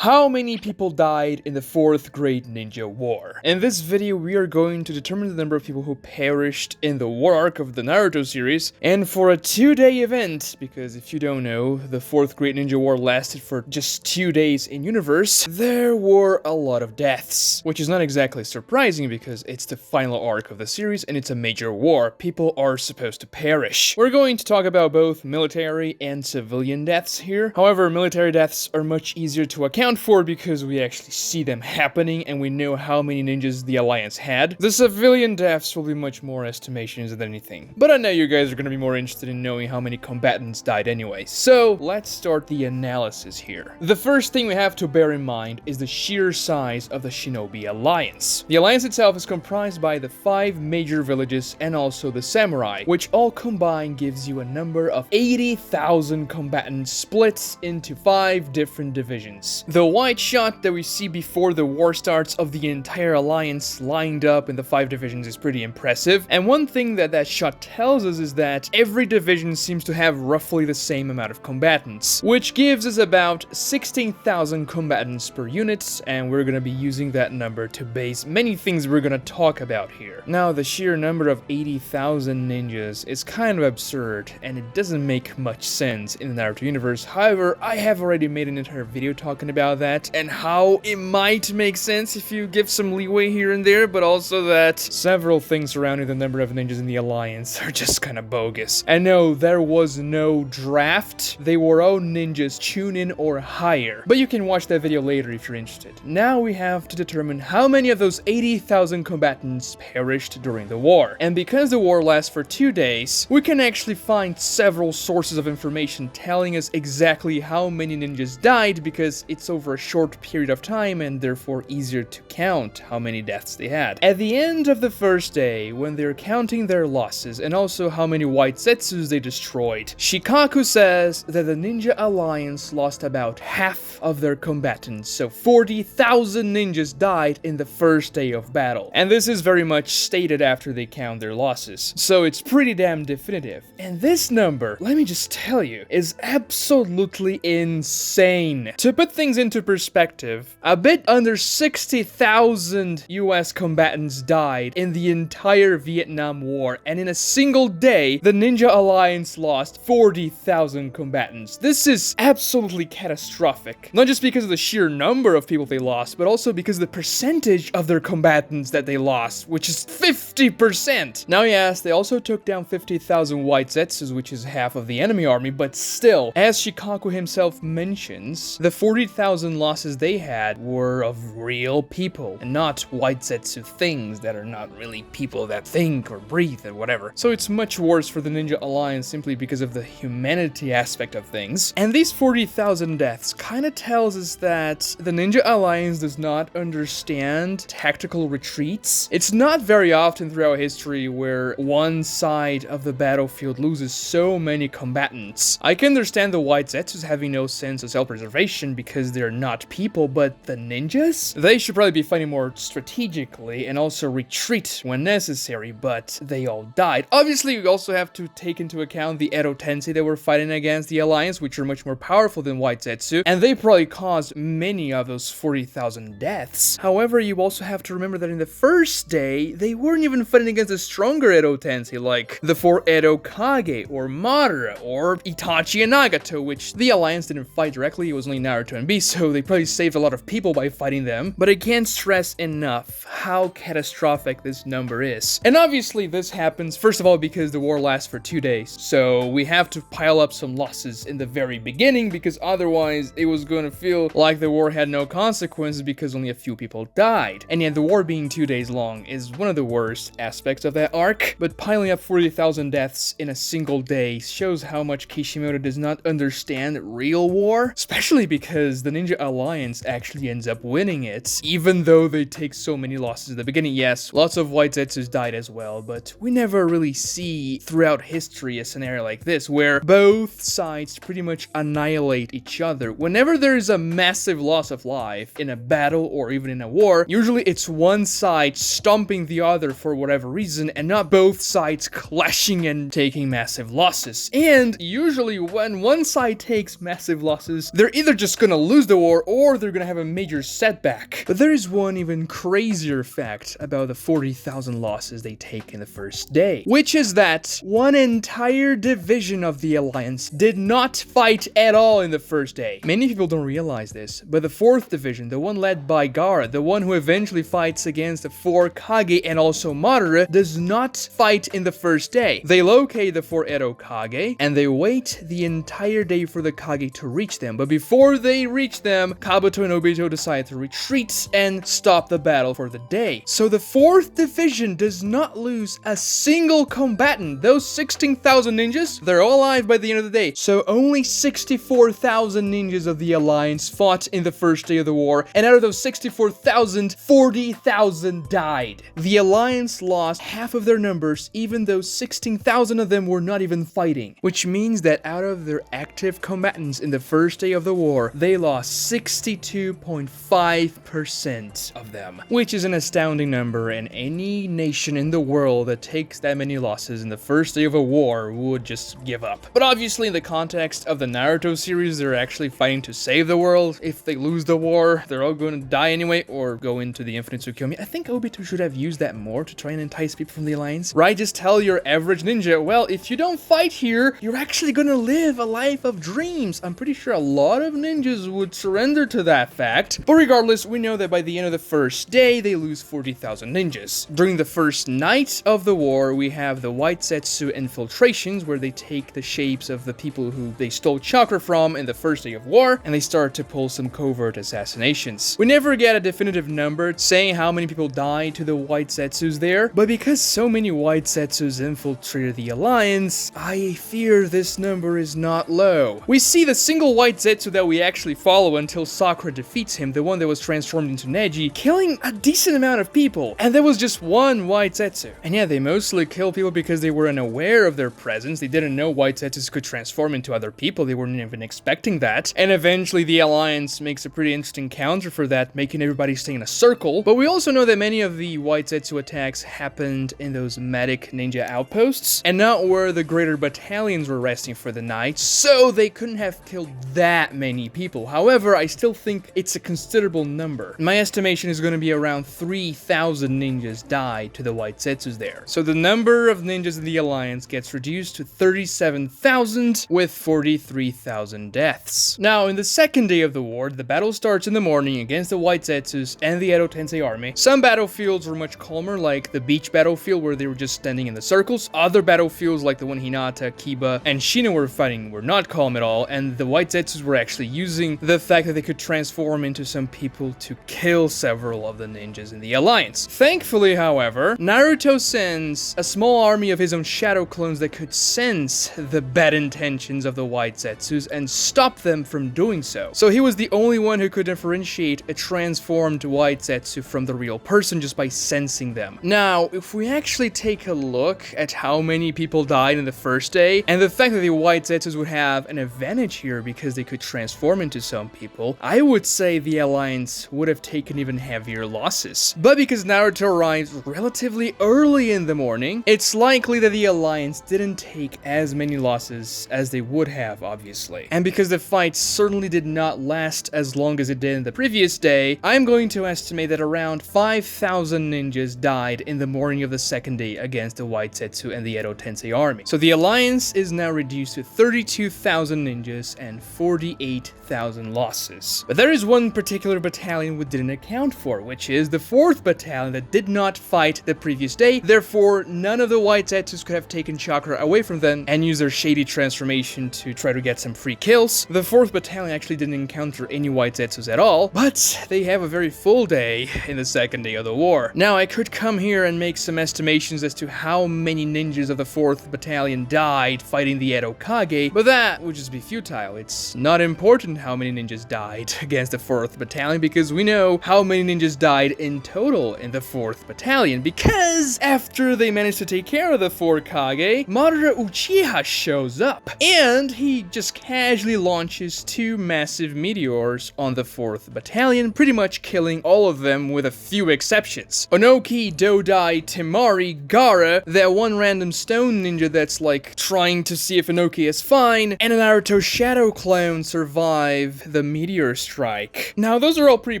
How many people died in the 4th Great Ninja War? In this video, we are going to determine the number of people who perished in the War Arc of the Naruto series, and for a 2-day event, because if you don't know, the 4th Great Ninja War lasted for just 2 days in universe, there were a lot of deaths, which is not exactly surprising because it's the final arc of the series and it's a major war. People are supposed to perish. We're going to talk about both military and civilian deaths here. However, military deaths are much easier to account for because we actually see them happening and we know how many ninjas the Alliance had. The civilian deaths will be much more estimations than anything. But I know you guys are going to be more interested in knowing how many combatants died anyway. So let's start the analysis here. The first thing we have to bear in mind is the sheer size of the Shinobi Alliance. The Alliance itself is comprised by the 5 major villages and also the samurai, which all combined gives you a number of 80,000 combatants split into 5 different divisions. The wide shot that we see before the war starts of the entire alliance lined up in the 5 divisions is pretty impressive, and one thing that shot tells us is that every division seems to have roughly the same amount of combatants, which gives us about 16,000 combatants per unit, and we're gonna be using that number to base many things we're gonna talk about here. Now, the sheer number of 80,000 ninjas is kind of absurd, and it doesn't make much sense in the Naruto universe. However, I have already made an entire video talking about that and how it might make sense if you give some leeway here and there, but also that several things surrounding the number of ninjas in the Alliance are just kind of bogus. And no, there was no draft. They were all ninjas tune-in or higher, but you can watch that video later if you're interested. Now we have to determine how many of those 80,000 combatants perished during the war. And because the war lasts for 2 days, we can actually find several sources of information telling us exactly how many ninjas died because it's over a short period of time and therefore easier to count how many deaths they had. At the end of the first day, when they're counting their losses and also how many White Zetsus they destroyed, Shikaku says that the Ninja Alliance lost about half of their combatants, so 40,000 ninjas died in the first day of battle. And this is very much stated after they count their losses, so it's pretty damn definitive. And this number, let me just tell you, is absolutely insane. To put things into perspective, a bit under 60,000 US combatants died in the entire Vietnam War, and in a single day, the Ninja Alliance lost 40,000 combatants. This is absolutely catastrophic. Not just because of the sheer number of people they lost, but also because of the percentage of their combatants that they lost, which is 50%. Now yes, they also took down 50,000 White Zetsus, which is half of the enemy army, but still, as Shikaku himself mentions, the 40,000 losses they had were of real people, and not White Zetsu things that are not really people that think or breathe or whatever. So it's much worse for the Ninja Alliance simply because of the humanity aspect of things. And these 40,000 deaths kind of tells us that the Ninja Alliance does not understand tactical retreats. It's not very often throughout history where one side of the battlefield loses so many combatants. I can understand the White Zetsus having no sense of self-preservation because they're not people, but the ninjas? They should probably be fighting more strategically and also retreat when necessary, but they all died. Obviously, we also have to take into account the Edo Tensei that were fighting against the Alliance, which are much more powerful than White Zetsu, and they probably caused many of those 40,000 deaths. However, you also have to remember that in the first day, they weren't even fighting against a stronger Edo Tensei, like the 4 Edo Kage, or Madara, or Itachi and Nagato, which the Alliance didn't fight directly. It was only Naruto and B, so they probably saved a lot of people by fighting them, but I can't stress enough how catastrophic this number is. And obviously this happens, first of all, because the war lasts for 2 days, so we have to pile up some losses in the very beginning, because otherwise it was going to feel like the war had no consequences because only a few people died. And yet the war being 2 days long is one of the worst aspects of that arc, but piling up 40,000 deaths in a single day shows how much Kishimoto does not understand real war, especially because the Ninja Alliance actually ends up winning it, even though they take so many losses at the beginning. Yes, lots of White Zetsus died as well, but we never really see throughout history a scenario like this where both sides pretty much annihilate each other. Whenever there's a massive loss of life in a battle or even in a war, usually it's one side stomping the other for whatever reason and not both sides clashing and taking massive losses. And usually when one side takes massive losses, they're either just gonna lose the war or they're gonna have a major setback. But there is one even crazier fact about the 40,000 losses they take in the first day, which is that one entire division of the Alliance did not fight at all in the first day. Many people don't realize this, but the 4th division, the one led by Gaara, the one who eventually fights against the 4 Kage and also Madara, does not fight in the first day. They locate the 4 Edo Kage and they wait the entire day for the Kage to reach them. But before they reach them, Kabuto and Obito decide to retreat and stop the battle for the day. So the 4th division does not lose a single combatant. Those 16,000 ninjas, they're all alive by the end of the day. So only 64,000 ninjas of the Alliance fought in the first day of the war, and out of those 64,000, 40,000 died. The Alliance lost half of their numbers, even though 16,000 of them were not even fighting, which means that out of their active combatants in the first day of the war, they lost 62.5% of them, which is an astounding number, and any nation in the world that takes that many losses in the first day of a war would just give up. But obviously in the context of the Naruto series, they're actually fighting to save the world. If they lose the war, they're all going to die anyway or go into the Infinite Tsukuyomi. I think Obito should have used that more to try and entice people from the Alliance, right? Just tell your average ninja, well, if you don't fight here, you're actually gonna live a life of dreams. I'm pretty sure a lot of ninjas would surrender to that fact. But regardless, we know that by the end of the first day, they lose 40,000 ninjas. During the first night of the war, we have the White Zetsu infiltrations, where they take the shapes of the people who they stole chakra from in the first day of war, and they start to pull some covert assassinations. We never get a definitive number saying how many people died to the White Zetsus there, but because so many White Zetsus infiltrated the Alliance, I fear this number is not low. We see the single White Zetsu that we actually follow until Sakura defeats him, the one that was transformed into Neji, killing a decent amount of people, and there was just one White Zetsu. And yeah, they mostly kill people because they were unaware of their presence. They didn't know White Zetsus could transform into other people. They weren't even expecting that. And eventually the Alliance makes a pretty interesting counter for that, making everybody stay in a circle. But we also know that many of the White Zetsu attacks happened in those medic ninja outposts, and not where the greater battalions were resting for the night, so they couldn't have killed that many people. However, I still think it's a considerable number. My estimation is going to be around 3,000 ninjas died to the White Zetsus there. So the number of ninjas in the Alliance gets reduced to 37,000 with 43,000 deaths. Now, in the second day of the war, the battle starts in the morning against the White Zetsus and the Edo Tensei army. Some battlefields were much calmer, like the beach battlefield where they were just standing in the circles. Other battlefields like the one Hinata, Kiba, and Shino were fighting were not calm at all, and the White Zetsus were actually using the fact that they could transform into some people to kill several of the ninjas in the Alliance. Thankfully, however, Naruto sends a small army of his own shadow clones that could sense the bad intentions of the White Zetsus and stop them from doing so. So he was the only one who could differentiate a transformed White Zetsu from the real person just by sensing them. Now, if we actually take a look at how many people died in the first day, and the fact that the White Zetsus would have an advantage here because they could transform into some people, I would say the Alliance would have taken even heavier losses. But because Naruto arrives relatively early in the morning, it's likely that the Alliance didn't take as many losses as they would have, obviously. And because the fight certainly did not last as long as it did in the previous day, I'm going to estimate that around 5,000 ninjas died in the morning of the second day against the White Zetsu and the Edo Tensei army. So the Alliance is now reduced to 32,000 ninjas and 48,000 losses. But there is one particular battalion we didn't account for, which is the 4th battalion that did not fight the previous day. Therefore, none of the White Zetsus could have taken chakra away from them and used their shady transformation to try to get some free kills. The 4th battalion actually didn't encounter any White Zetsus at all, but they have a very full day in the second day of the war. Now, I could come here and make some estimations as to how many ninjas of the 4th battalion died fighting the Edo Kage, but that would just be futile. It's not important how many ninjas died against the 4th battalion because we know how many ninjas died in total in the 4th battalion, because after they managed to take care of the 4 Kage, Madara Uchiha shows up, and he just casually launches 2 massive meteors on the 4th battalion, pretty much killing all of them with a few exceptions. Onoki, Dodai, Temari, Gaara, that one random stone ninja that's like trying to see if Inoki is fine, and a Naruto shadow clone survive the the Meteor Strike. Now, those are all pretty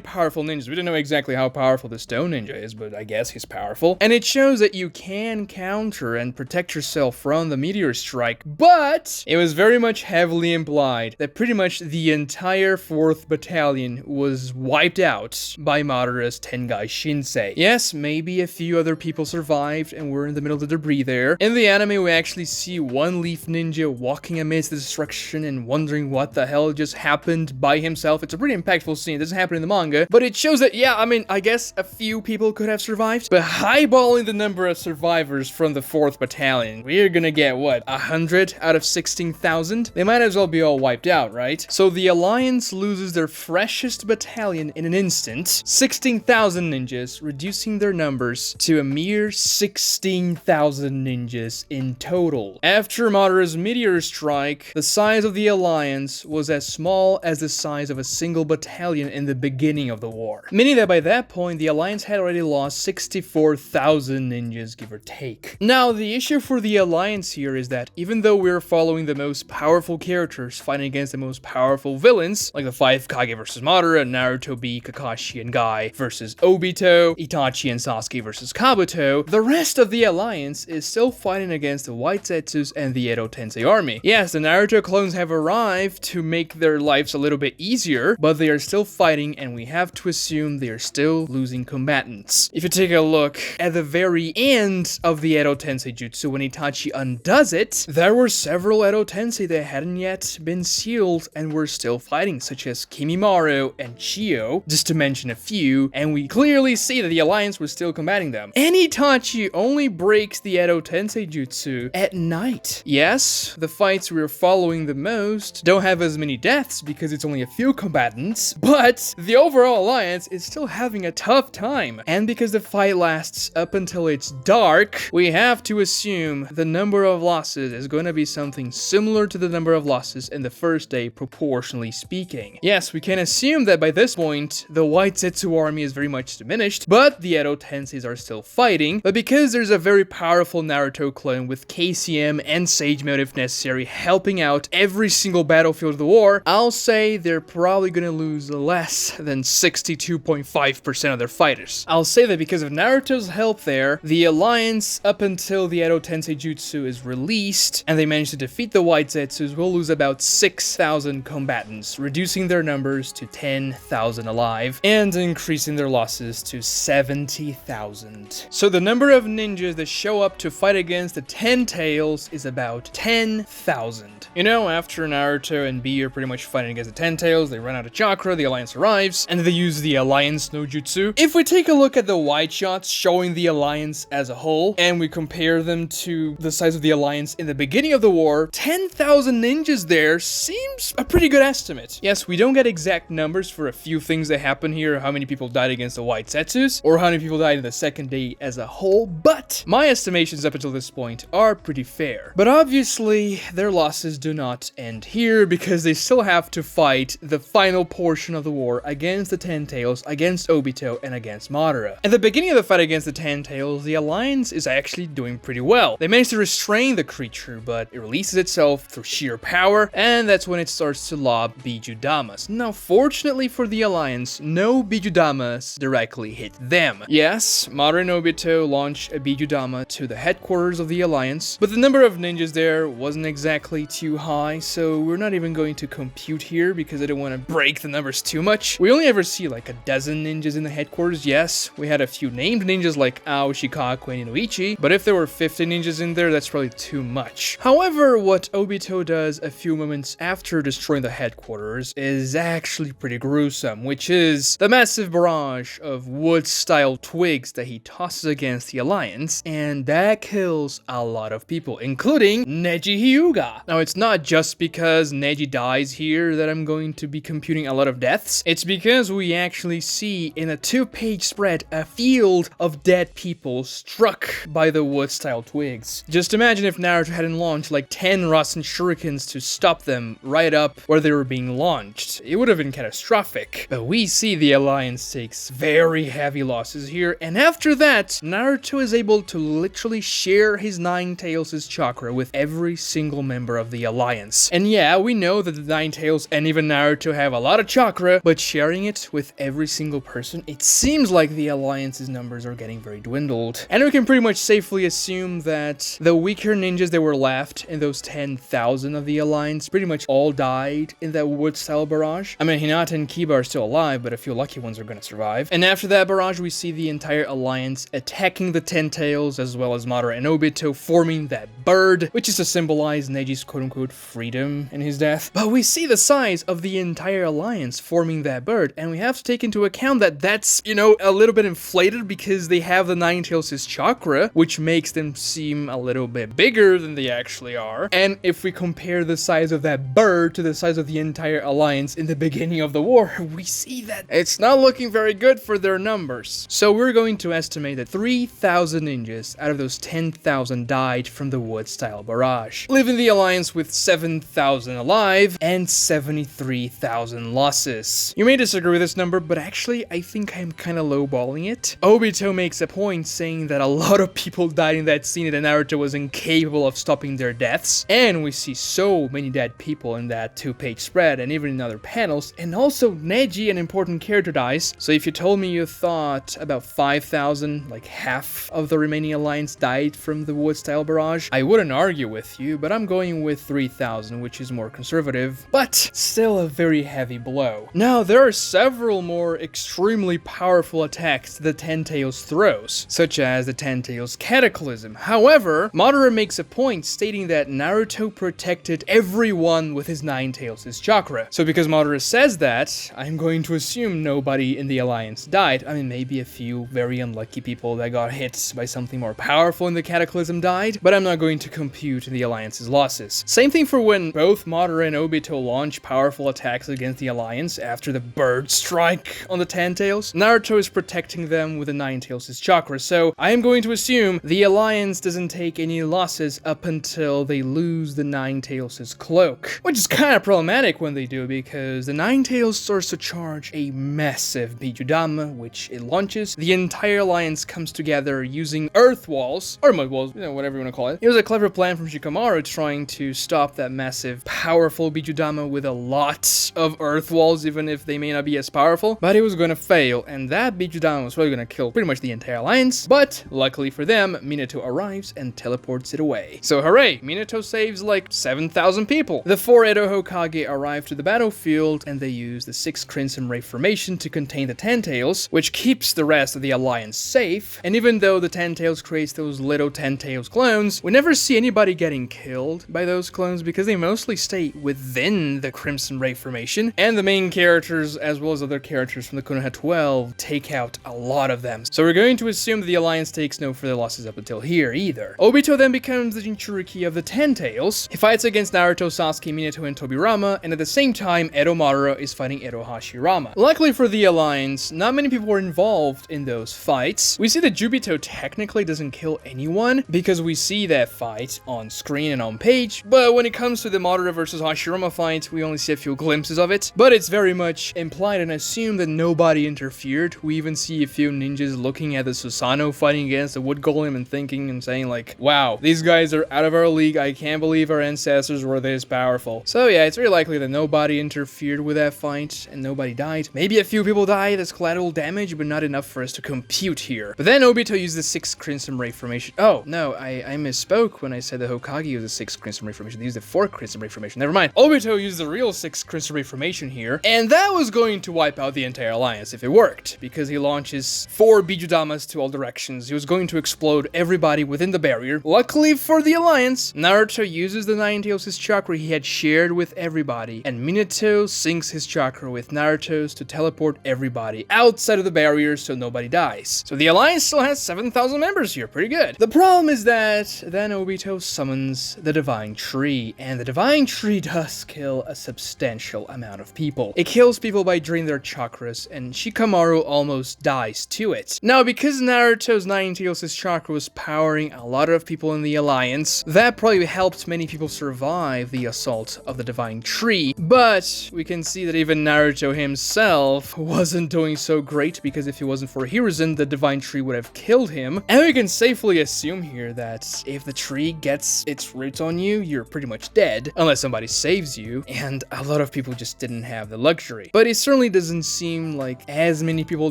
powerful ninjas. We don't know exactly how powerful the Stone Ninja is, but I guess he's powerful. And it shows that you can counter and protect yourself from the Meteor Strike, but it was very much heavily implied that pretty much the entire 4th Battalion was wiped out by Madara's Tengai Shinsei. Yes, maybe a few other people survived and were in the middle of the debris there. In the anime, we actually see one Leaf Ninja walking amidst the destruction and wondering what the hell just happened by himself. It's a pretty impactful scene. It doesn't happen in the manga, but it shows that, yeah, I mean, I guess a few people could have survived, but highballing the number of survivors from the 4th Battalion, we're gonna get, what, 100 out of 16,000? They might as well be all wiped out, right? So the Alliance loses their freshest battalion in an instant, 16,000 ninjas, reducing their numbers to a mere 16,000 ninjas in total. After Madara's Meteor Strike, the size of the Alliance was as small as the size of a single battalion in the beginning of the war, meaning that by that point, the Alliance had already lost 64,000 ninjas, give or take. Now, the issue for the Alliance here is that even though we're following the most powerful characters fighting against the most powerful villains, like the 5 Kage versus Madara, Naruto B, Kakashi and Guy versus Obito, Itachi and Sasuke versus Kabuto, the rest of the Alliance is still fighting against the White Zetsus and the Edo Tensei army. Yes, the Naruto clones have arrived to make their lives a little bit easier, but they are still fighting and we have to assume they are still losing combatants. If you take a look at the very end of the Edo Tensei jutsu, when Itachi undoes it, there were several Edo Tensei that hadn't yet been sealed and were still fighting, such as Kimimaro and Chio, just to mention a few, and we clearly see that the Alliance was still combating them. And Itachi only breaks the Edo Tensei jutsu at night. Yes, the fights we're following the most don't have as many deaths because it's only a few combatants, but the overall Alliance is still having a tough time. And because the fight lasts up until it's dark, we have to assume the number of losses is going to be something similar to the number of losses in the first day, proportionally speaking. Yes, we can assume that by this point, the White Zetsu army is very much diminished, but the Edo Tenseis are still fighting. But because there's a very powerful Naruto clone with KCM and Sage Mode if necessary helping out every single battlefield of the war, I'll say they're probably gonna lose less than 62.5% of their fighters. I'll say that because of Naruto's help there, the Alliance up until the Edo Tensei jutsu is released and they manage to defeat the White Zetsus will lose about 6,000 combatants, reducing their numbers to 10,000 alive and increasing their losses to 70,000. So the number of ninjas that show up to fight against the Ten Tails is about 10,000. You know, after Naruto and B are pretty much fighting against the Ten Tails, they run out of chakra, the Alliance arrives, and they use the Alliance no jutsu. If we take a look at the wide shots showing the Alliance as a whole, and we compare them to the size of the Alliance in the beginning of the war, 10,000 ninjas there seems a pretty good estimate. Yes, we don't get exact numbers for a few things that happen here, how many people died against the White Zetsus, or how many people died in the second day as a whole, but my estimations up until this point are pretty fair. But obviously, their losses do not end here, because they still have to fight the final portion of the war against the Ten Tails, against Obito, and against Madara. At the beginning of the fight against the Ten Tails, the Alliance is actually doing pretty well. They managed to restrain the creature, but it releases itself through sheer power, and that's when it starts to lob Bijudamas. Now, fortunately for the Alliance, no Bijudamas directly hit them. Yes, Madara and Obito launched a Bijudama to the headquarters of the Alliance, but the number of ninjas there wasn't exactly too high, so we're not even going to compute here because I don't want to break the numbers too much. We only ever see like a dozen ninjas in the headquarters. Yes, we had a few named ninjas like Ao, Shikaku, and Inoichi, but if there were 50 ninjas in there, that's probably too much. However, what Obito does a few moments after destroying the headquarters is actually pretty gruesome, which is the massive barrage of wood-style twigs that he tosses against the Alliance, and that kills a lot of people, including Neji Hyuga. Now, it's not just because Neji dies here that I'm going to be computing a lot of deaths. It's because we actually see in a 2-page spread a field of dead people struck by the wood-style twigs. Just imagine if Naruto hadn't launched like 10 Rasen shurikens to stop them right up where they were being launched. It would have been catastrophic. But we see the Alliance takes very heavy losses here, and after that, Naruto is able to literally share his Nine Tails' chakra with every single member of the Alliance. And yeah, we know that the Nine Tails and even and Naruto have a lot of chakra, but sharing it with every single person, it seems like the Alliance's numbers are getting very dwindled. And we can pretty much safely assume that the weaker ninjas that were left in those 10,000 of the Alliance pretty much all died in that wood-style barrage. I mean, Hinata and Kiba are still alive, but a few lucky ones are gonna survive. And after that barrage, we see the entire Alliance attacking the Ten Tails, as well as Madara and Obito forming that bird, which is to symbolize Neji's quote-unquote freedom in his death. But we see the size of the entire Alliance forming that bird, and we have to take into account that that's, you know, a little bit inflated because they have the Nine Tails' chakra, which makes them seem a little bit bigger than they actually are. And if we compare the size of that bird to the size of the entire Alliance in the beginning of the war, we see that it's not looking very good for their numbers. So we're going to estimate that 3,000 ninjas out of those 10,000 died from the wood-style barrage, leaving the Alliance with 7,000 alive and 73,000 losses. You may disagree with this number, but actually I think I'm kind of lowballing it. Obito makes a point saying that a lot of people died in that scene and Naruto was incapable of stopping their deaths, and we see so many dead people in that 2-page spread and even in other panels, and also Neji, an important character, dies. So if you told me you thought about 5,000, like half of the remaining Alliance died from the wood-style barrage, I wouldn't argue with you, but I'm going with 3,000, which is more conservative, but still a very heavy blow. Now, there are several more extremely powerful attacks the Ten Tails throws, such as the Ten Tails Cataclysm. However, Madara makes a point stating that Naruto protected everyone with his Nine Tails' chakra. So because Madara says that, I'm going to assume nobody in the Alliance died. I mean, maybe a few very unlucky people that got hit by something more powerful in the Cataclysm died, but I'm not going to compute the Alliance's losses. Same thing for when both Madara and Obito launch powerful attacks against the Alliance after the bird strike on the Ten Tails. Naruto is protecting them with the Nine Tails' chakra, so I am going to assume the Alliance doesn't take any losses up until they lose the Nine Tails' cloak, which is kind of problematic when they do, because the Nine Tails starts to charge a massive Bijudama, which it launches. The entire Alliance comes together using earth walls, or mud walls, you know, whatever you want to call it. It was a clever plan from Shikamaru trying to stop that massive, powerful Bijudama with a lot of earth walls, even if they may not be as powerful, but it was going to fail, and that Bijudama was probably going to kill pretty much the entire Alliance, but luckily for them, Minato arrives and teleports it away. So hooray, Minato saves like 7,000 people. The 4 Edo Hokage arrive to the battlefield, and they use the 6 Crimson Ray formation to contain the Ten Tails, which keeps the rest of the Alliance safe, and even though the Ten Tails creates those little Ten Tails clones, we never see anybody getting killed by those clones because they mostly stay within the Crimson Ray formation, and the main characters, as well as other characters from the Konoha 12, take out a lot of them. So we're going to assume that the Alliance takes no further losses up until here either. Obito then becomes the Jinchuriki of the Ten Tails. He fights against Naruto, Sasuke, Minato, and Tobirama, and at the same time, Edo Madara is fighting Edo Hashirama. Luckily for the Alliance, not many people were involved in those fights. We see that Jubito technically doesn't kill anyone because we see that fight on screen and on page, but when it comes to the Madara versus Hashirama fight, we only see a few glimpses of it, but it's very much implied and assumed that nobody interfered. We even see a few ninjas looking at the Susanoo fighting against the Wood Golem and thinking and saying like, wow, these guys are out of our league, I can't believe our ancestors were this powerful. So yeah, it's very likely that nobody interfered with that fight and nobody died. Maybe a few people died as collateral damage, but not enough for us to compute here. But then Obito used the 6 Crimson Ray formation. Oh, no, I misspoke when I said the Hokage used the 6 Crimson Ray formation. They used the 4 Crimson Ray formation. Never mind. Obito used the real 6 Crimson Ray formation here, and that was going to wipe out the entire Alliance if it worked, because he launches 4 Bijudamas to all directions. He was going to explode everybody within the barrier. Luckily for the Alliance, Naruto uses the Nine Tails' chakra he had shared with everybody, and Minato syncs his chakra with Naruto's to teleport everybody outside of the barrier so nobody dies. So the Alliance still has 7,000 members here, pretty good. The problem is that then Obito summons the Divine Tree, and the Divine Tree does kill a substantial amount of people. It kills people by draining their chakras, and Shikamaru almost dies to it. Now, because Naruto's Nine Tails' chakra was powering a lot of people in the Alliance, that probably helped many people survive the assault of the Divine Tree, but we can see that even Naruto himself wasn't doing so great, because if it wasn't for Hiruzen, the Divine Tree would have killed him, and we can safely assume here that if the tree gets its roots on you, you're pretty much dead, unless somebody saves you, and a lot lot of people just didn't have the luxury. But it certainly doesn't seem like as many people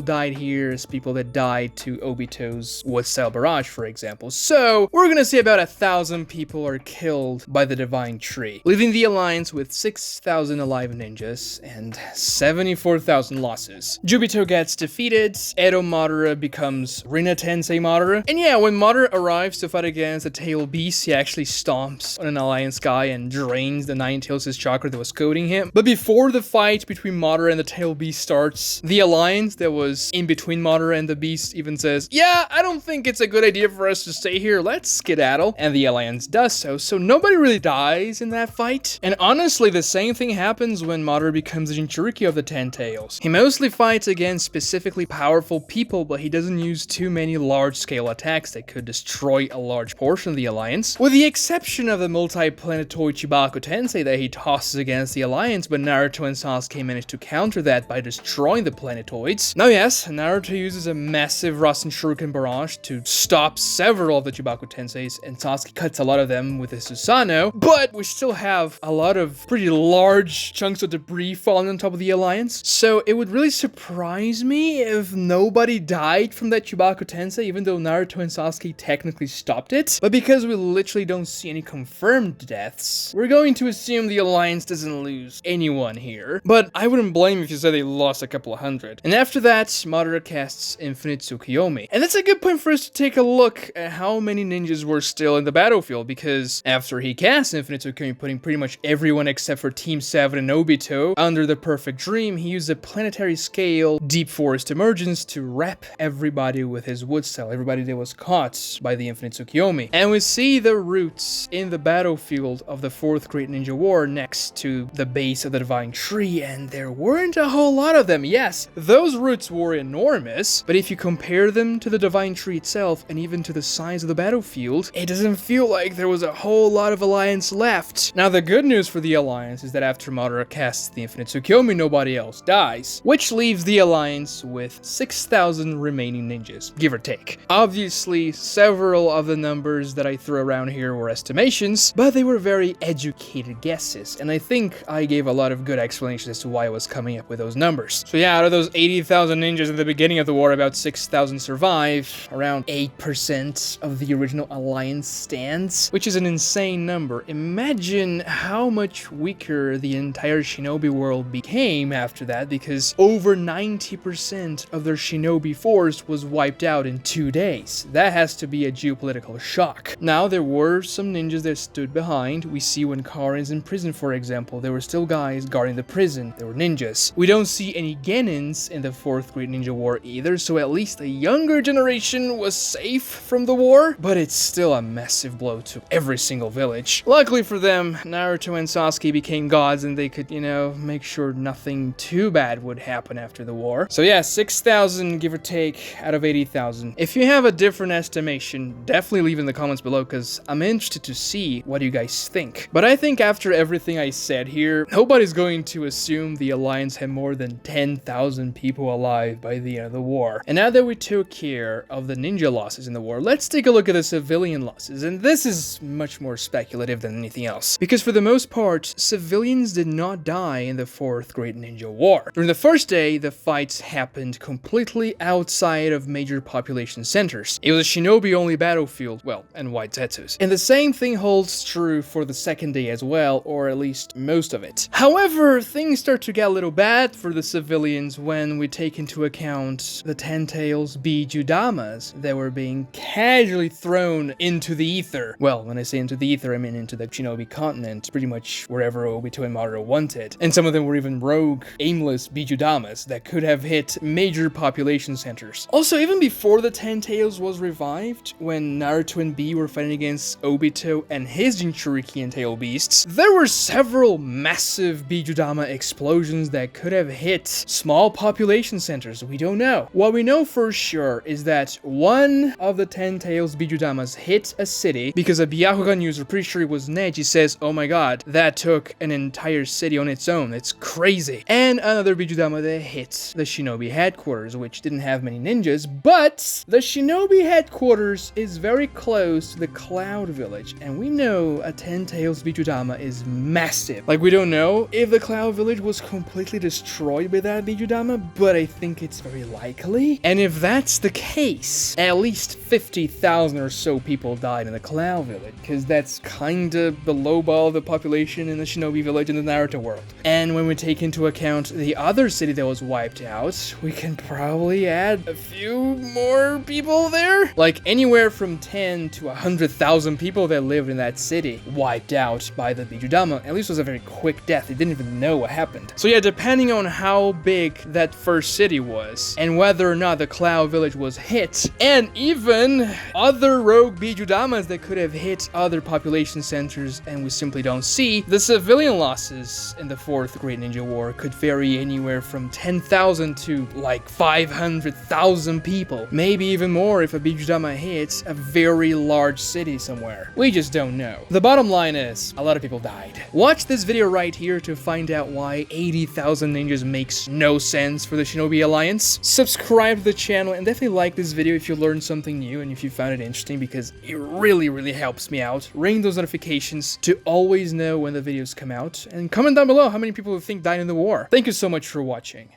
died here as people that died to Obito's wood-style barrage, for example. So we're gonna say about 1,000 people are killed by the Divine Tree, leaving the Alliance with 6,000 alive ninjas and 74,000 losses. Obito gets defeated, Edo Madara becomes Rina Tensei Madara, and yeah, when Madara arrives to fight against the Tail Beast, he actually stomps on an Alliance guy and drains the Nine Tails' chakra that was coating him. But before the fight between Madara and the Tail Beast starts, the Alliance that was in between Madara and the Beast even says, yeah, I don't think it's a good idea for us to stay here, let's skedaddle. And the Alliance does so nobody really dies in that fight. And honestly, the same thing happens when Madara becomes the Jinchuriki of the Ten Tails. He mostly fights against specifically powerful people, but he doesn't use too many large-scale attacks that could destroy a large portion of the Alliance, with the exception of the multi-planetoid Chibaku Tensei that he tosses against the Alliance, but Naruto and Sasuke manage to counter that by destroying the planetoids. Now yes, Naruto uses a massive Rasen Shuriken barrage to stop several of the Chibaku Tenseis, and Sasuke cuts a lot of them with his Susanoo, but we still have a lot of pretty large chunks of debris falling on top of the Alliance, so it would really surprise me if nobody died from that Chibaku Tensei, even though Naruto and Sasuke technically stopped it. But because we literally don't see any confirmed deaths, we're going to assume the Alliance doesn't lose anyone here. But I wouldn't blame if you said they lost a couple of hundred. And after that, Madara casts Infinite Tsukuyomi. And that's a good point for us to take a look at how many ninjas were still in the battlefield, because after he casts Infinite Tsukuyomi, putting pretty much everyone except for Team 7 and Obito under the perfect dream, he used a planetary scale deep forest emergence to wrap everybody with his wood style, everybody that was caught by the Infinite Tsukuyomi. And we see the roots in the battlefield of the 4th Great Ninja War next to the base of the Divine Tree, and there weren't a whole lot of them. Yes, those roots were enormous, but if you compare them to the Divine Tree itself and even to the size of the battlefield, it doesn't feel like there was a whole lot of Alliance left. Now the good news for the Alliance is that after Madara casts the Infinite Tsukuyomi, nobody else dies, which leaves the Alliance with 6,000 remaining ninjas, give or take. Obviously, several of the numbers that I threw around here were estimations, but they were very educated guesses, and I think I gave a lot of good explanations as to why I was coming up with those numbers. So yeah, out of those 80,000 ninjas at the beginning of the war, about 6,000 survive, around 8% of the original Alliance stands, which is an insane number. Imagine how much weaker the entire shinobi world became after that, because over 90% of their shinobi force was wiped out in 2 days. That has to be a geopolitical shock. Now, there were some ninjas that stood behind. We see when Karin's in prison, for example, there were still guys guarding the prison. They were ninjas. We don't see any Genins in the 4th Great Ninja War either, so at least the younger generation was safe from the war, but it's still a massive blow to every single village. Luckily for them, Naruto and Sasuke became gods and they could, you know, make sure nothing too bad would happen after the war. So yeah, 6,000 give or take out of 80,000. If you have a different estimation, definitely leave in the comments below, because I'm interested to see what you guys think. But I think after everything I said here, nobody's going to assume the Alliance had more than 10,000 people alive by the end of the war. And now that we took care of the ninja losses in the war, let's take a look at the civilian losses. And this is much more speculative than anything else, because for the most part, civilians did not die in the 4th Great Ninja War. During the first day, the fights happened completely outside of major population centers. It was a shinobi-only battlefield, well, and White Zetsus. And the same thing holds true for the second day as well, or at least most of it. However, things start to get a little bad for the civilians when we take into account the Ten Tails Bijudamas that were being casually thrown into the ether. Well, when I say into the ether, I mean into the shinobi continent, pretty much wherever Obito and Madara wanted. And some of them were even rogue, aimless Bijudamas that could have hit major population centers. Also, even before the Ten Tails was revived, when Naruto and B were fighting against Obito and his Jinchuriki and Tail Beasts, there were several massive Bijudama explosions that could have hit small population centers. We don't know. What we know for sure is that one of the Ten Tails Bijudamas hit a city because a Byakugan user, pretty sure it was Neji, says, oh my god, that took an entire city on its own. It's crazy. And another Bijudama that hit the shinobi headquarters, which didn't have many ninjas, but the shinobi headquarters is very close to the Cloud Village, and we know a Ten Tails Bijudama is massive. Like, we don't don't know if the Cloud Village was completely destroyed by that Bijudama, but I think it's very likely. And if that's the case, at least 50,000 or so people died in the Cloud Village, because that's kinda the lowball of the population in the Shinobi Village in the Naruto world. And when we take into account the other city that was wiped out, we can probably add a few more people there? Like anywhere from 10 to 100,000 people that lived in that city wiped out by the Bijudama. At least it was a very quick death. They didn't even know what happened. So yeah, depending on how big that first city was, and whether or not the Cloud Village was hit, and even other rogue Bijudamas that could have hit other population centers and we simply don't see, the civilian losses in the Fourth Great Ninja War could vary anywhere from 10,000 to like 500,000 people. Maybe even more if a Bijudama hits a very large city somewhere. We just don't know. The bottom line is, a lot of people died. Watch this video right here to find out why 80,000 ninjas makes no sense for the Shinobi Alliance. Subscribe to the channel and definitely like this video if you learned something new and if you found it interesting, because it really helps me out. Ring those notifications to always know when the videos come out, and comment down below how many people you think died in the war. Thank you so much for watching.